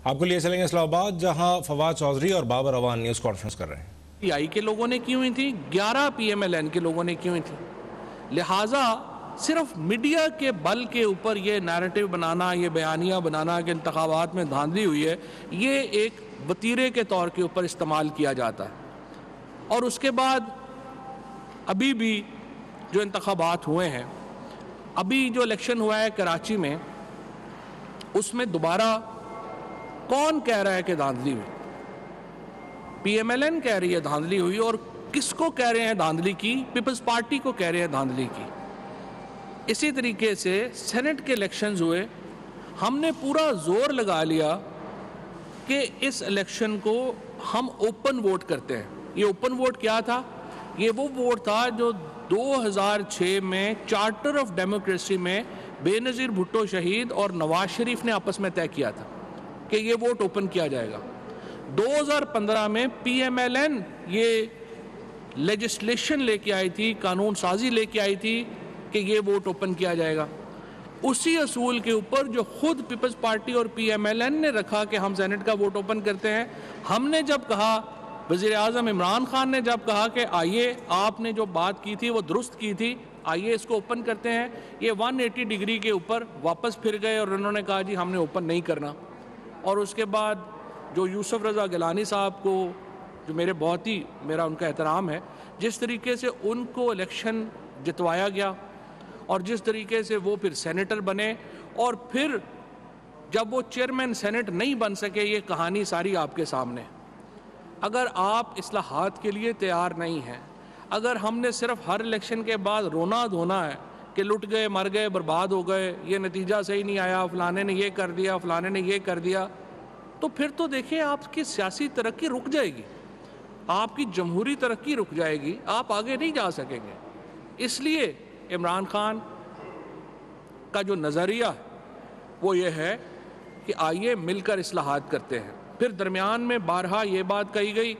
آپ کو لیے چلیں گے اسلام آباد، جہاں فواد چودھری اور بابر اعوان نیوز کانفرنس کر رہے ہیں۔ پی آئی کے لوگوں نے کی ہوئی تھی، 11 پی ایم ایل این کے لوگوں نے کی ہوئی تھی۔ لہٰذا صرف میڈیا کے بل کے اوپر یہ نیریٹو بنانا، یہ بیانیہ بنانا کہ انتخابات میں دھاندلی ہوئی ہے، یہ ایک وتیرے کے طور کے اوپر استعمال کیا جاتا ہے۔ اور اس کے بعد ابھی بھی جو انتخابات ہوئے ہیں، ابھی جو الیکشن ہوا ہے کراچی میں، اس میں دوبارہ کون کہہ رہا ہے کہ دھاندلی ہوئی؟ پی ایم ایل این کہہ رہی ہے دھاندلی ہوئی، اور کس کو کہہ رہے ہیں دھاندلی کی؟ پیپلز پارٹی کو کہہ رہے ہیں دھاندلی کی۔ اسی طریقے سے سینٹ کے الیکشنز ہوئے، ہم نے پورا زور لگا لیا کہ اس الیکشن کو ہم اوپن ووٹ کرتے ہیں۔ یہ اوپن ووٹ کیا تھا؟ یہ وہ ووٹ تھا جو 2006 میں چارٹر آف ڈیموکریسی میں بے نظیر بھٹو شہید اور نواز شریف نے آپس میں طے کیا تھا کہ یہ ووٹ اوپن کیا جائے گا۔ 2015 میں پی ایم ایل این یہ لیجسلیشن لے کے آئی تھی، قانون سازی لے کے آئی تھی کہ یہ ووٹ اوپن کیا جائے گا۔ اسی اصول کے اوپر جو خود پیپلز پارٹی اور پی ایم ایل این نے رکھا کہ ہم سینٹ کا ووٹ اوپن کرتے ہیں، ہم نے جب کہا، وزیر اعظم عمران خان نے جب کہا کہ آئیے آپ نے جو بات کی تھی وہ درست کی تھی، آئیے اس کو اوپن کرتے ہیں، یہ 180 ڈگری کے اوپر واپس پھر گئے اور انہوں نے کہا جی ہم نے اوپن نہیں کرنا۔ اور اس کے بعد جو یوسف رضا گیلانی صاحب کو، جو میرا ان کا احترام ہے، جس طریقے سے ان کو الیکشن جتوایا گیا اور جس طریقے سے وہ پھر سینیٹر بنے، اور پھر جب وہ چیئرمین سینٹ نہیں بن سکے، یہ کہانی ساری آپ کے سامنے۔ اگر آپ اصلاحات کے لیے تیار نہیں ہیں، اگر ہم نے صرف ہر الیکشن کے بعد رونا دھونا ہے کہ لٹ گئے، مر گئے، برباد ہو گئے، یہ نتیجہ صحیح نہیں آیا، فلانے نے یہ کر دیا، فلانے نے یہ کر دیا، تو پھر تو دیکھیں آپ کی سیاسی ترقی رک جائے گی، آپ کی جمہوری ترقی رک جائے گی، آپ آگے نہیں جا سکیں گے۔ اس لیے عمران خان کا جو نظریہ وہ یہ ہے کہ آئیے مل کر اصلاحات کرتے ہیں۔ پھر درمیان میں بارہا یہ بات کہی گئی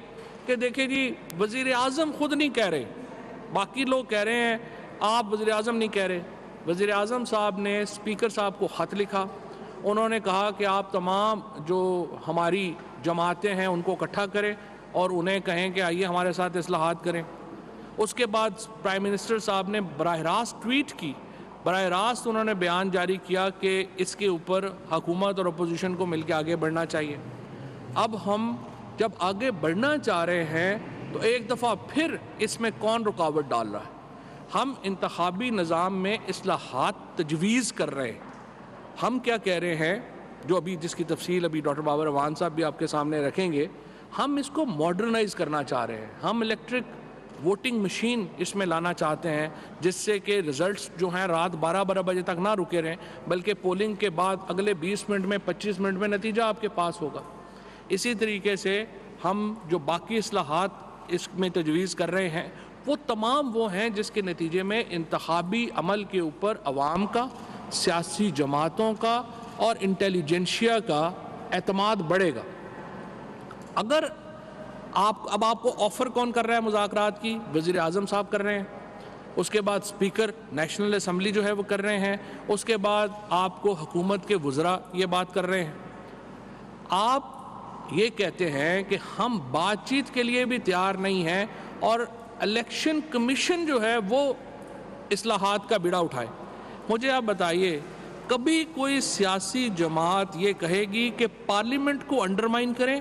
کہ دیکھیں جی وزیر اعظم خود نہیں کہہ رہے، باقی لوگ کہہ رہے ہیں، آپ وزیر اعظم نہیں کہہ رہے۔ وزیر اعظم صاحب نے اسپیکر صاحب کو خط لکھا، انہوں نے کہا کہ آپ تمام جو ہماری جماعتیں ہیں ان کو اکٹھا کریں اور انہیں کہیں کہ آئیے ہمارے ساتھ اصلاحات کریں۔ اس کے بعد پرائم منسٹر صاحب نے براہ راست ٹویٹ کی، براہ راست انہوں نے بیان جاری کیا کہ اس کے اوپر حکومت اور اپوزیشن کو مل کے آگے بڑھنا چاہیے۔ اب ہم جب آگے بڑھنا چاہ رہے ہیں تو ایک دفعہ پھر اس میں کون رکاوٹ ڈال رہا ہے؟ ہم انتخابی نظام میں اصلاحات تجویز کر رہے ہیں۔ ہم کیا کہہ رہے ہیں، جو ابھی جس کی تفصیل ابھی ڈاکٹر بابر اعوان صاحب بھی آپ کے سامنے رکھیں گے، ہم اس کو ماڈرنائز کرنا چاہ رہے ہیں۔ ہم الیکٹرک ووٹنگ مشین اس میں لانا چاہتے ہیں، جس سے کہ ریزلٹس جو ہیں رات 12 بجے تک نہ رکے رہیں، بلکہ پولنگ کے بعد اگلے 20 منٹ میں 25 منٹ میں نتیجہ آپ کے پاس ہوگا۔ اسی طریقے سے ہم جو باقی اصلاحات اس میں تجویز کر رہے ہیں، وہ تمام وہ ہیں جس کے نتیجے میں انتخابی عمل کے اوپر عوام کا، سیاسی جماعتوں کا اور انٹیلیجنشیا کا اعتماد بڑھے گا۔ اگر اب آپ کو آفر کون کر رہا ہے مذاکرات کی؟ وزیر اعظم صاحب کر رہے ہیں، اس کے بعد اسپیکر نیشنل اسمبلی جو ہے وہ کر رہے ہیں، اس کے بعد آپ کو حکومت کے وزراء یہ بات کر رہے ہیں۔ آپ یہ کہتے ہیں کہ ہم بات چیت کے لیے بھی تیار نہیں ہیں اور الیکشن کمیشن جو ہے وہ اصلاحات کا بیڑا اٹھائے۔ مجھے آپ بتائیے، کبھی کوئی سیاسی جماعت یہ کہے گی کہ پارلیمنٹ کو انڈرمائن کریں؟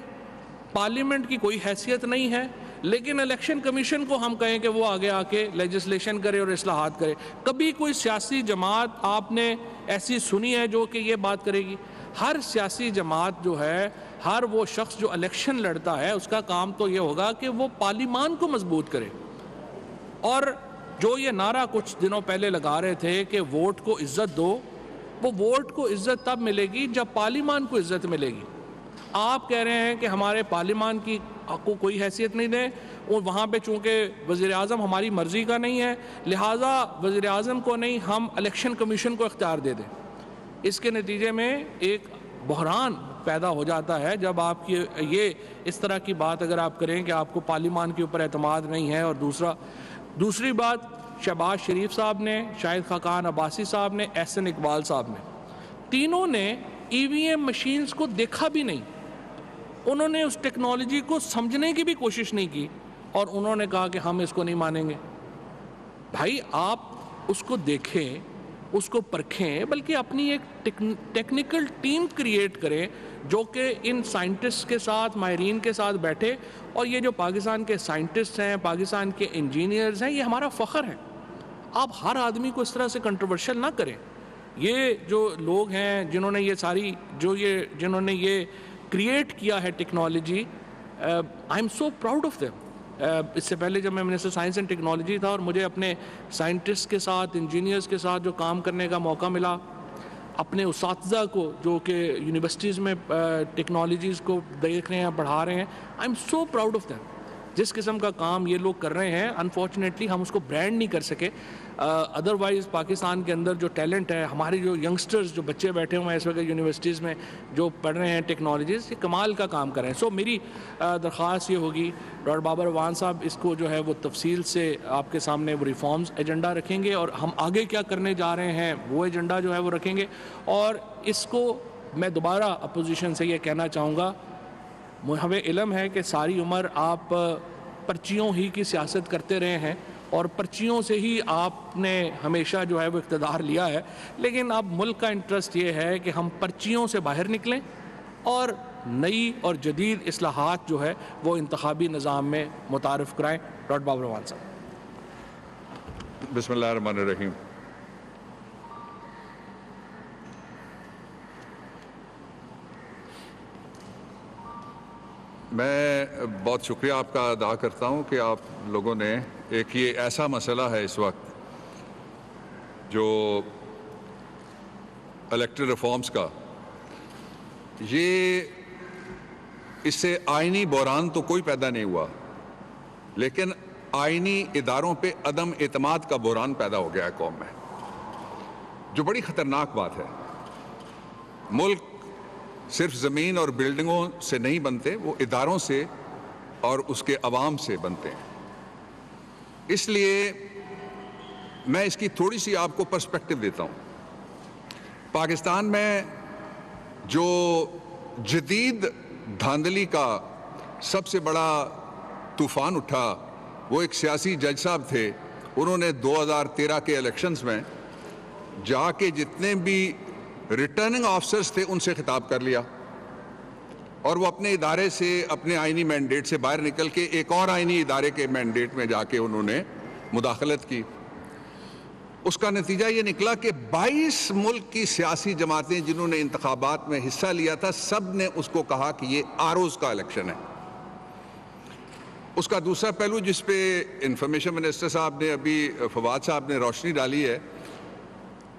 پارلیمنٹ کی کوئی حیثیت نہیں ہے، لیکن الیکشن کمیشن کو ہم کہیں کہ وہ آگے آ کے لیجسلیشن کرے اور اصلاحات کرے۔ کبھی کوئی سیاسی جماعت آپ نے ایسی سنی ہے جو کہ یہ بات کرے گی؟ ہر سیاسی جماعت جو ہے، ہر وہ شخص جو الیکشن لڑتا ہے، اس کا کام تو یہ ہوگا کہ وہ پارلیمان کو مضبوط کرے۔ اور جو یہ نعرہ کچھ دنوں پہلے لگا رہے تھے کہ ووٹ کو عزت دو، وہ ووٹ کو عزت تب ملے گی جب پارلیمان کو عزت ملے گی۔ آپ کہہ رہے ہیں کہ ہمارے پارلیمان کی کو کوئی حیثیت نہیں دیں، اور وہاں پہ چونکہ وزیر اعظم ہماری مرضی کا نہیں ہے، لہٰذا وزیر اعظم کو نہیں، ہم الیکشن کمیشن کو اختیار دے دیں۔ اس کے نتیجے میں ایک بحران پیدا ہو جاتا ہے جب آپ کی یہ اس طرح کی بات اگر آپ کریں کہ آپ کو پارلیمان کے اوپر اعتماد نہیں ہے۔ اور دوسری بات، شہباز شریف صاحب نے، شاہد خاقان عباسی صاحب نے، احسن اقبال صاحب نے، تینوں نے EVM مشینز کو دیکھا بھی نہیں, انہوں نے اس ٹیکنالوجی کو سمجھنے کی بھی کوشش نہیں کی, اور انہوں نے کہا کہ ہم اس کو نہیں مانیں گے. بھائی آپ اس کو دیکھیں, اس کو پرکھیں, بلکہ اپنی ایک ٹیکنیکل ٹیم کریٹ کریں جو کہ ان سائنٹسٹ کے ساتھ, ماہرین کے ساتھ بیٹھے. اور یہ جو پاکستان کے سائنٹسٹ ہیں, پاکستان کے انجینئرز ہیں, یہ ہمارا فخر ہے. آپ ہر آدمی کو اس طرح سے کنٹروورشل نہ کریں. یہ جو لوگ ہیں جنہوں نے یہ ساری جنہوں نے یہ کریٹ کیا ہے technology, I am so proud of them. اس سے پہلے جب میں منسٹر سائنس اینڈ ٹیکنالوجی تھا اور مجھے اپنے سائنٹسٹ کے ساتھ, انجینئرز کے ساتھ جو کام کرنے کا موقع ملا, اپنے اساتذہ کو جو کہ یونیورسٹیز میں ٹیکنالوجیز کو دیکھ رہے ہیں, پڑھا رہے ہیں, آئی am so proud of them. جس قسم کا کام یہ لوگ کر رہے ہیں, انفارچونیٹلی ہم اس کو برانڈ نہیں کر سکے. ادروائز پاکستان کے اندر جو ٹیلنٹ ہے, ہمارے جو ینگسٹرز, جو بچے بیٹھے ہوئے ہیں اس وقت یونیورسٹیز میں جو پڑھ رہے ہیں ٹیکنالوجیز, یہ کمال کا کام کر رہے ہیں. سو میری درخواست یہ ہوگی, ڈاکٹر بابر اعوان صاحب اس کو جو ہے وہ تفصیل سے آپ کے سامنے وہ ریفارمز ایجنڈا رکھیں گے, اور ہم آگے کیا کرنے جا رہے ہیں وہ ایجنڈا جو ہے وہ رکھیں گے. اور اس کو میں دوبارہ اپوزیشن سے یہ کہنا چاہوں گا, ہمیں علم ہے کہ ساری عمر آپ پرچیوں ہی کی سیاست کرتے رہے ہیں, اور پرچیوں سے ہی آپ نے ہمیشہ جو ہے وہ اقتدار لیا ہے. لیکن اب ملک کا انٹرسٹ یہ ہے کہ ہم پرچیوں سے باہر نکلیں اور نئی اور جدید اصلاحات جو ہے وہ انتخابی نظام میں متعارف کرائیں. ڈاکٹر بابر اعوان صاحب. بسم اللہ الرحمن الرحیم. میں بہت شکریہ آپ کا ادا کرتا ہوں کہ آپ لوگوں نے ایک یہ ایسا مسئلہ ہے اس وقت جو الیکٹرل ریفارمز کا, یہ اس سے آئینی بحران تو کوئی پیدا نہیں ہوا, لیکن آئینی اداروں پہ عدم اعتماد کا بحران پیدا ہو گیا ہے قوم میں, جو بڑی خطرناک بات ہے. ملک صرف زمین اور بلڈنگوں سے نہیں بنتے, وہ اداروں سے اور اس کے عوام سے بنتے ہیں. اس لیے میں اس کی تھوڑی سی آپ کو پرسپیکٹو دیتا ہوں. پاکستان میں جو جدید دھاندلی کا سب سے بڑا طوفان اٹھا, وہ ایک سیاسی جج صاحب تھے. انہوں نے 2013 کے الیکشنز میں جا کے جتنے بھی ریٹرننگ آفیسرز تھے ان سے خطاب کر لیا, اور وہ اپنے ادارے سے, اپنے آئینی مینڈیٹ سے باہر نکل کے ایک اور آئینی ادارے کے مینڈیٹ میں جا کے انہوں نے مداخلت کی. اس کا نتیجہ یہ نکلا کہ 22 ملک کی سیاسی جماعتیں جنہوں نے انتخابات میں حصہ لیا تھا, سب نے اس کو کہا کہ یہ آروز کا الیکشن ہے. اس کا دوسرا پہلو جس پہ انفارمیشن منسٹر صاحب نے ابھی, فواد صاحب نے روشنی ڈالی ہے,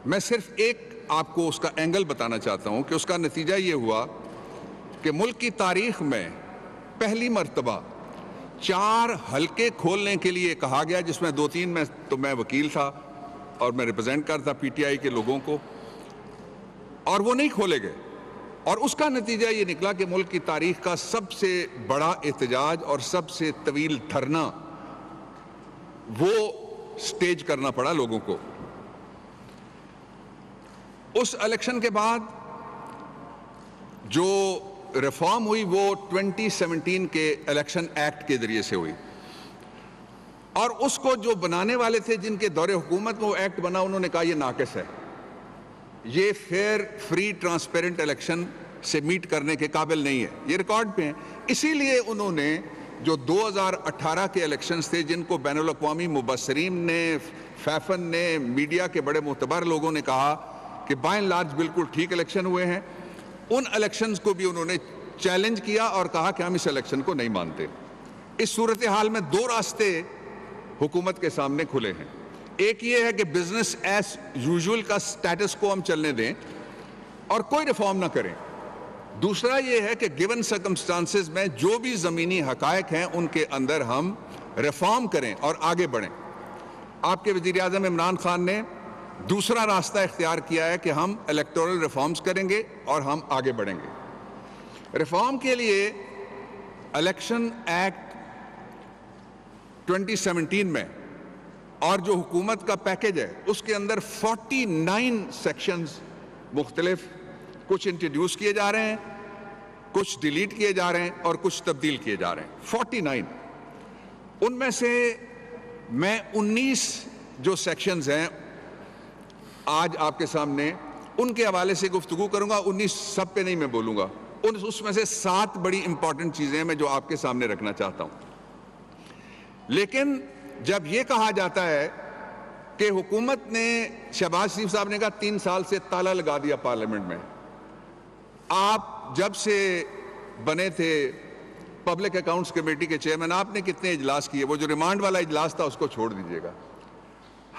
میں صرف ایک آپ کو اس کا اینگل بتانا چاہتا ہوں کہ اس کا نتیجہ یہ ہوا کہ ملک کی تاریخ میں پہلی مرتبہ 4 حلقے کھولنے کے لیے کہا گیا, جس میں 2-3 میں تو میں وکیل تھا اور میں ریپرزینٹ کرتا پی ٹی آئی کے لوگوں کو, اور وہ نہیں کھولے گئے. اور اس کا نتیجہ یہ نکلا کہ ملک کی تاریخ کا سب سے بڑا احتجاج اور سب سے طویل دھرنا وہ سٹیج کرنا پڑا لوگوں کو. اس الیکشن کے بعد جو ریفارم ہوئی وہ 2017 کے الیکشن ایکٹ کے ذریعے سے ہوئی, اور اس کو جو بنانے والے تھے جن کے دور حکومت میں وہ ایکٹ بنا, انہوں نے کہا یہ ناقص ہے, یہ فیئر, فری, ٹرانسپیرنٹ الیکشن سے میٹ کرنے کے قابل نہیں ہے. یہ ریکارڈ پہ ہیں. اسی لیے انہوں نے جو 2018 کے الیکشنز تھے, جن کو بین الاقوامی مبصرین نے, فیفن نے, میڈیا کے بڑے معتبر لوگوں نے کہا کہ بائی اینڈ لارج بالکل ٹھیک الیکشن ہوئے ہیں, ان الیکشنز کو بھی انہوں نے چیلنج کیا اور کہا کہ ہم اس الیکشن کو نہیں مانتے. اس صورتحال میں 2 راستے حکومت کے سامنے کھلے ہیں. ایک یہ ہے کہ بزنس ایز یوزول کا سٹیٹس کو ہم چلنے دیں اور کوئی ریفارم نہ کریں. دوسرا یہ ہے کہ گیون سرکمسٹانسز میں جو بھی زمینی حقائق ہیں ان کے اندر ہم ریفارم کریں اور آگے بڑھیں. آپ کے وزیر اعظم عمران خان نے دوسرا راستہ اختیار کیا ہے کہ ہم الیکٹورل ریفارمز کریں گے اور ہم آگے بڑھیں گے. ریفارم کے لیے الیکشن ایکٹ 2017 میں اور جو حکومت کا پیکج ہے اس کے اندر 49 سیکشنز مختلف کچھ انٹروڈیوس کیے جا رہے ہیں, کچھ ڈیلیٹ کیے جا رہے ہیں اور کچھ تبدیل کیے جا رہے ہیں. 49. ان میں سے میں 19 جو سیکشنز ہیں آج آپ کے سامنے, ان کے حوالے سے گفتگو کروں گا. 19 سب پہ نہیں میں بولوں گا. اس میں سے 7 بڑی امپورٹنٹ چیزیں ہیں میں جو آپ کے سامنے رکھنا چاہتا ہوں. لیکن جب یہ کہا جاتا ہے کہ حکومت نے, شہباز شریف صاحب نے کہا 3 سال سے تالا لگا دیا پارلیمنٹ میں. آپ جب سے بنے تھے پبلک اکاؤنٹس کمیٹی کے چیئرمین, آپ نے کتنے اجلاس کیے؟ وہ جو ریمانڈ والا اجلاس تھا اس کو چھوڑ دیجئے گا.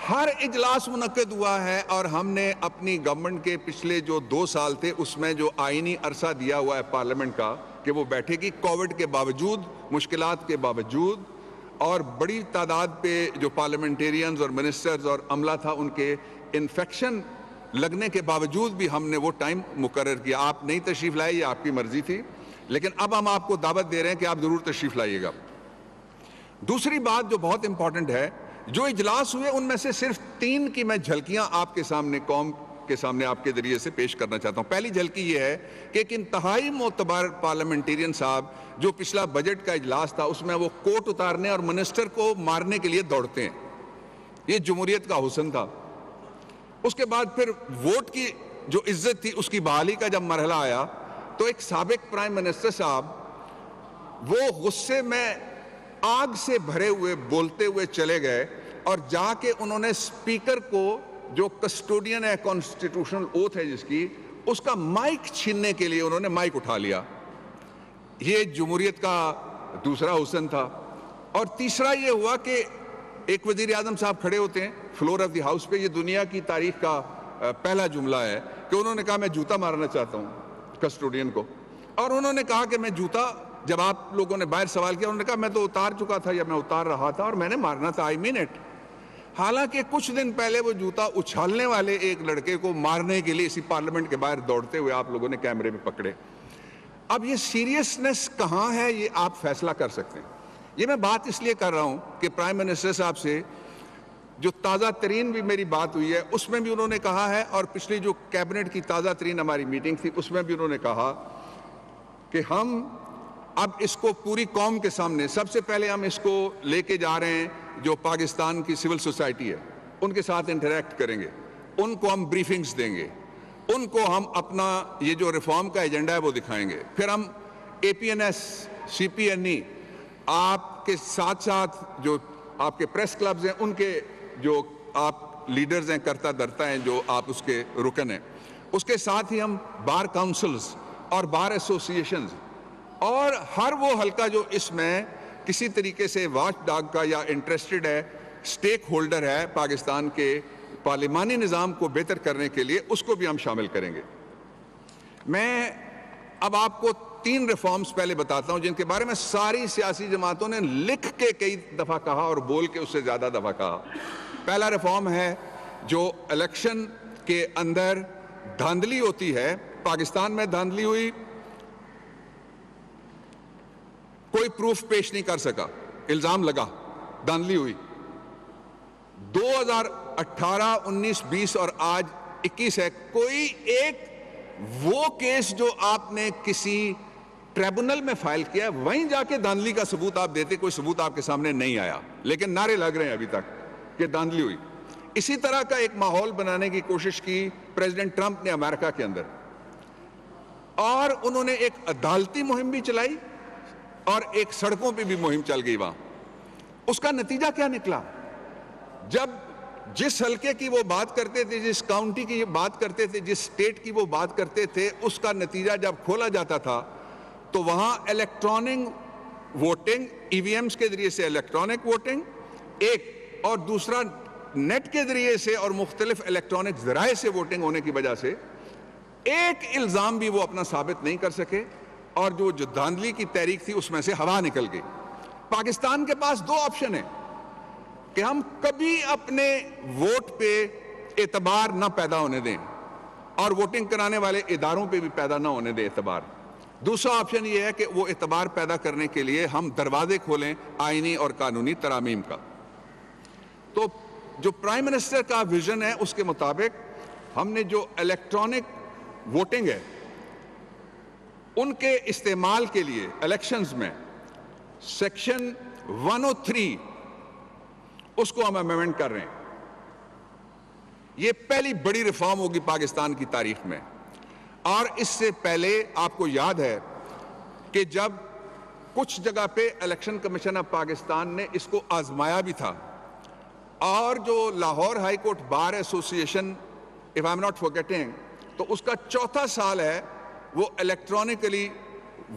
ہر اجلاس منعقد ہوا ہے اور ہم نے اپنی گورنمنٹ کے پچھلے جو 2 سال تھے اس میں جو آئینی عرصہ دیا ہوا ہے پارلیمنٹ کا کہ وہ بیٹھے گی, کووڈ کے باوجود, مشکلات کے باوجود, اور بڑی تعداد پہ جو پارلیمنٹیرینز اور منسٹرز اور عملہ تھا ان کے انفیکشن لگنے کے باوجود بھی ہم نے وہ ٹائم مقرر کیا. آپ نہیں تشریف لائے, یہ آپ کی مرضی تھی, لیکن اب ہم آپ کو دعوت دے رہے ہیں کہ آپ ضرور تشریف لائیے گا. دوسری بات جو بہت امپورٹنٹ ہے, جو اجلاس ہوئے ان میں سے صرف 3 کی میں جھلکیاں آپ کے سامنے, قوم کے سامنے آپ کے ذریعے سے پیش کرنا چاہتا ہوں. پہلی جھلکی یہ ہے کہ ایک انتہائی معتبر پارلیمنٹیرین صاحب جو پچھلا بجٹ کا اجلاس تھا اس میں وہ کوٹ اتارنے اور منسٹر کو مارنے کے لیے دوڑتے ہیں. یہ جمہوریت کا حسن تھا. اس کے بعد پھر ووٹ کی جو عزت تھی اس کی بحالی کا جب مرحلہ آیا تو ایک سابق پرائم منسٹر صاحب وہ غصے میں آگ سے بھرے ہوئے بولتے ہوئے چلے گئے اور جا کے انہوں نے اسپیکر کو, جو کسٹوڈین ہے کانسٹیٹیوشنل اوتھ ہے جس کی, اس کا مائک چھیننے کے لیے انہوں نے مائک اٹھا لیا. یہ جمہوریت کا دوسرا حسن تھا. اور تیسرا یہ ہوا کہ ایک وزیر اعظم صاحب کھڑے ہوتے ہیں فلور آف دی ہاؤس پہ, یہ دنیا کی تاریخ کا پہلا جملہ ہے کہ انہوں نے کہا میں جوتا مارنا چاہتا ہوں کسٹوڈین کو, اور انہوں نے کہا کہ میں جوتا, جب آپ لوگوں نے باہر سوال کیا انہوں نے کہا میں تو اتار چکا تھا یا میں اتار رہا تھا اور میں نے مارنا تھا, آئی مین اٹ. حالانکہ کچھ دن پہلے وہ جوتا اچھالنے والے ایک لڑکے کو مارنے کے لیے اسی پارلیمنٹ کے باہر دوڑتے ہوئے آپ لوگوں نے کیمرے میں پکڑے. اب یہ سیریسنس کہاں ہے یہ آپ فیصلہ کر سکتے ہیں. یہ میں بات اس لیے کر رہا ہوں کہ پرائم منسٹر صاحب سے جو تازہ ترین بھی میری بات ہوئی ہے اس میں بھی انہوں نے کہا ہے, اور پچھلی جو کیبنٹ کی تازہ ترین ہماری میٹنگ تھی اس میں بھی انہوں نے کہا کہ ہم اب اس کو پوری قوم کے سامنے, سب سے پہلے ہم اس کو لے کے جا رہے ہیں جو پاکستان کی سول سوسائٹی ہے ان کے ساتھ انٹریکٹ کریں گے, ان کو ہم بریفنگز دیں گے, ان کو ہم اپنا یہ جو ریفارم کا ایجنڈا ہے وہ دکھائیں گے. پھر ہم APNS, CPNE, آپ کے ساتھ ساتھ جو آپ کے پریس کلبز ہیں ان کے جو آپ لیڈرز ہیں, کرتا درتا ہیں, جو آپ اس کے رکن ہیں, اس کے ساتھ ہی ہم بار کاؤنسلز اور بار ایسوسیشنز اور ہر وہ حلقہ جو اس میں کسی طریقے سے واچ ڈاگ کا یا انٹرسٹڈ ہے, سٹیک ہولڈر ہے پاکستان کے پارلیمانی نظام کو بہتر کرنے کے لیے, اس کو بھی ہم شامل کریں گے. میں اب آپ کو 3 ریفارمز پہلے بتاتا ہوں جن کے بارے میں ساری سیاسی جماعتوں نے لکھ کے کئی دفعہ کہا اور بول کے اس سے زیادہ دفعہ کہا. پہلا ریفارم ہے جو الیکشن کے اندر دھاندلی ہوتی ہے. پاکستان میں دھاندلی ہوئی, کوئی پروف پیش نہیں کر سکا, الزام لگا, دھاندلی ہوئی. 2018, 19, 20 اور آج 21 ہے, کوئی ایک وہ کیس جو آپ نے کسی ٹریبونل میں فائل کیا وہیں جا کے دھاندلی کا ثبوت آپ دیتے, کوئی ثبوت آپ کے سامنے نہیں آیا, لیکن نعرے لگ رہے ہیں ابھی تک کہ دھاندلی ہوئی. اسی طرح کا ایک ماحول بنانے کی کوشش کی پریزیڈنٹ ٹرمپ نے امریکہ کے اندر, اور انہوں نے ایک عدالتی مہم بھی چلائی اور ایک سڑکوں پہ بھی مہم چل گئی وہاں. اس کا نتیجہ کیا نکلا؟ جب جس حلقے کی وہ بات کرتے تھے, جس کاؤنٹی کی بات کرتے تھے, جس سٹیٹ کی وہ بات کرتے تھے, اس کا نتیجہ جب کھولا جاتا تھا تو وہاں الیکٹرانک ووٹنگ, EVMs کے ذریعے سے الیکٹرانک ووٹنگ ایک, اور دوسرا نیٹ کے ذریعے سے اور مختلف الیکٹرانک ذرائع سے ووٹنگ ہونے کی وجہ سے ایک الزام بھی وہ اپنا ثابت نہیں کر سکے, اور جو دھاندلی کی تحریک تھی اس میں سے ہوا نکل گئی. پاکستان کے پاس 2 آپشن ہیں کہ ہم کبھی اپنے ووٹ پہ اعتبار نہ پیدا ہونے دیں اور ووٹنگ کرانے والے اداروں پہ بھی پیدا نہ ہونے دیں اعتبار. دوسرا آپشن یہ ہے کہ وہ اعتبار پیدا کرنے کے لیے ہم دروازے کھولیں آئینی اور قانونی ترامیم کا. تو جو پرائم منسٹر کا ویژن ہے اس کے مطابق ہم نے جو الیکٹرانک ووٹنگ ہے ان کے استعمال کے لیے الیکشنز میں سیکشن 103 اس کو ہم امینڈمنٹ کر رہے ہیں. یہ پہلی بڑی ریفارم ہوگی پاکستان کی تاریخ میں. اور اس سے پہلے آپ کو یاد ہے کہ جب کچھ جگہ پہ الیکشن کمیشن آف پاکستان نے اس کو آزمایا بھی تھا, اور جو لاہور ہائی کورٹ بار ایسوسی ایشن if I'm not forgetting, تو اس کا چوتھا سال ہے, وہ الیکٹرانکلی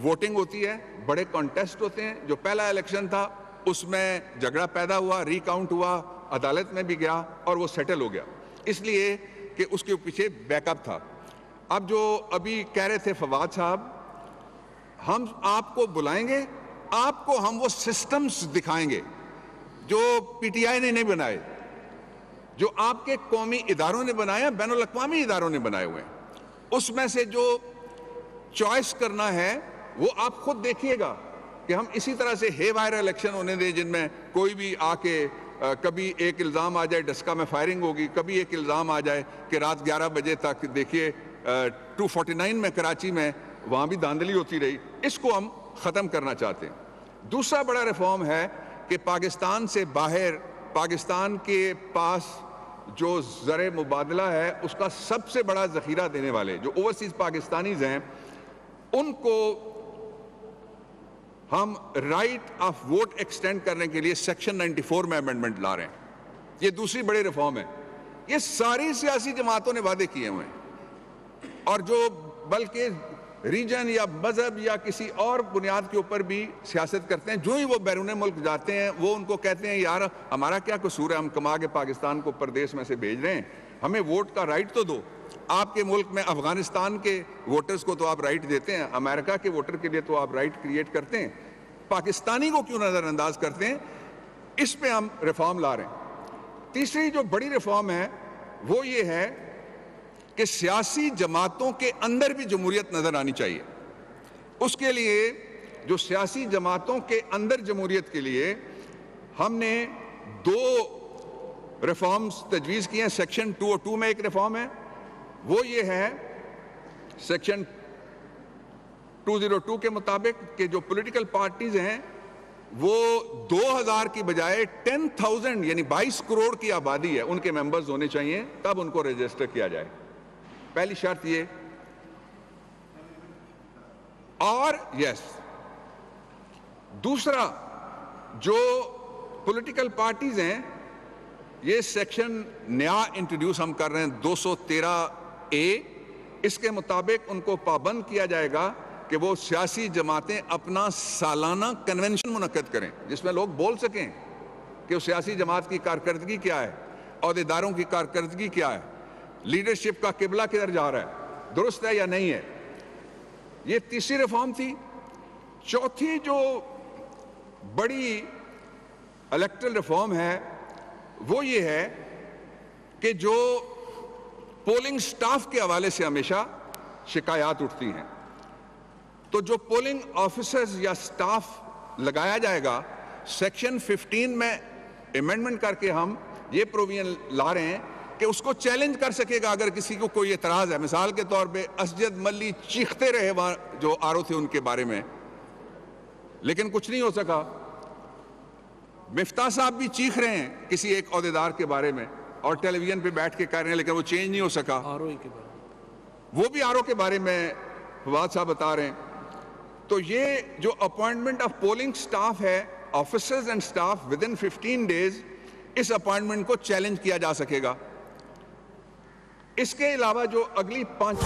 ووٹنگ ہوتی ہے, بڑے کانٹیسٹ ہوتے ہیں. جو پہلا الیکشن تھا اس میں جھگڑا پیدا ہوا, ری کاؤنٹ ہوا, عدالت میں بھی گیا اور وہ سیٹل ہو گیا, اس لیے کہ اس کے پیچھے بیک اپ تھا. اب جو ابھی کہہ رہے تھے فواد صاحب, ہم آپ کو بلائیں گے, آپ کو ہم وہ سسٹمز دکھائیں گے جو پی ٹی آئی نے نہیں بنائے, جو آپ کے قومی اداروں نے بنایا, بین الاقوامی اداروں نے بنائے ہوئے ہیں. اس میں سے جو چوائس کرنا ہے وہ آپ خود دیکھیے گا کہ ہم اسی طرح سے ہے وائر الیکشن ہونے دیں جن میں کوئی بھی آ کے کبھی ایک الزام آ جائے ڈسکا میں فائرنگ ہوگی, کبھی ایک الزام آ جائے کہ رات 11 بجے تک دیکھیے 249 میں کراچی میں وہاں بھی دھاندلی ہوتی رہی. اس کو ہم ختم کرنا چاہتے ہیں. دوسرا بڑا ریفارم ہے کہ پاکستان سے باہر پاکستان کے پاس جو زر مبادلہ ہے اس کا سب سے بڑا ذخیرہ دینے والے جو اوورسیز پاکستانیز ہیں, ان کو ہم رائٹ آف ووٹ ایکسٹینڈ کرنے کے لیے سیکشن 94 میں امینڈمنٹ لا رہے ہیں. یہ دوسری بڑی ریفارم ہے. یہ ساری سیاسی جماعتوں نے وعدے کیے ہوئے ہیں, اور جو بلکہ ریجن یا مذہب یا کسی اور بنیاد کے اوپر بھی سیاست کرتے ہیں, جو ہی وہ بیرون ملک جاتے ہیں وہ ان کو کہتے ہیں یار ہمارا کیا قصور ہے, ہم کما کے پاکستان کو پردیس میں سے بھیج رہے ہیں, ہمیں ووٹ کا رائٹ تو دو. آپ کے ملک میں افغانستان کے ووٹرز کو تو آپ رائٹ دیتے ہیں, امریکہ کے ووٹر کے لیے تو آپ رائٹ کریٹ کرتے ہیں, پاکستانی کو کیوں نظر انداز کرتے ہیں؟ اس پہ ہم ریفارم لا رہے ہیں. تیسری جو بڑی ریفارم ہے وہ یہ ہے کہ سیاسی جماعتوں کے اندر بھی جمہوریت نظر آنی چاہیے. اس کے لیے جو سیاسی جماعتوں کے اندر جمہوریت کے لیے ہم نے 2 ریفارمز تجویز کی ہیں. سیکشن 202 میں ایک ریفارم ہے, وہ یہ ہے سیکشن 202 کے مطابق کہ جو پولیٹیکل پارٹیز ہیں وہ 2000 کی بجائے 10,000 یعنی 22 کروڑ کی آبادی ہے ان کے ممبرز ہونے چاہیے, تب ان کو رجسٹر کیا جائے. پہلی شرط یہ. اور دوسرا جو پولیٹیکل پارٹیز ہیں, یہ سیکشن نیا انٹروڈیوس ہم کر رہے ہیں 213A, اس کے مطابق ان کو پابند کیا جائے گا کہ وہ سیاسی جماعتیں اپنا سالانہ کنونشن منعقد کریں جس میں لوگ بول سکیں کہ وہ سیاسی جماعت کی کارکردگی کیا ہے, عہدیداروں کی کارکردگی کیا ہے, لیڈرشپ کا قبلہ کدھر جا رہا ہے, درست ہے یا نہیں ہے. یہ تیسری ریفارم تھی. چوتھی جو بڑی الیکٹرل ریفارم ہے وہ یہ ہے کہ جو پولنگ سٹاف کے حوالے سے ہمیشہ شکایات اٹھتی ہیں, تو جو پولنگ آفیسرز یا سٹاف لگایا جائے گا, سیکشن 15 میں امینڈمنٹ کر کے ہم یہ پروویژن لا رہے ہیں کہ اس کو چیلنج کر سکے گا اگر کسی کو کوئی اعتراض ہے. مثال کے طور پہ اسجد ملی چیختے رہے وہاں جو آرو تھے ان کے بارے میں, لیکن کچھ نہیں ہو سکا. مفتاح صاحب بھی چیخ رہے ہیں کسی ایک عہدیدار کے بارے میں اور ٹیلی ویژن پہ بیٹھ کے کہہ رہے ہیں, لیکن وہ چینج نہیں ہو سکا. وہ بھی آرو کے بارے میں فواد صاحب بتا رہے ہیں. تو یہ جو اپوائنٹمنٹ آف پولنگ سٹاف ہے, officers and staff within 15 days, اس اپوائنٹمنٹ کو چیلنج کیا جا سکے گا. اس کے علاوہ جو اگلی 5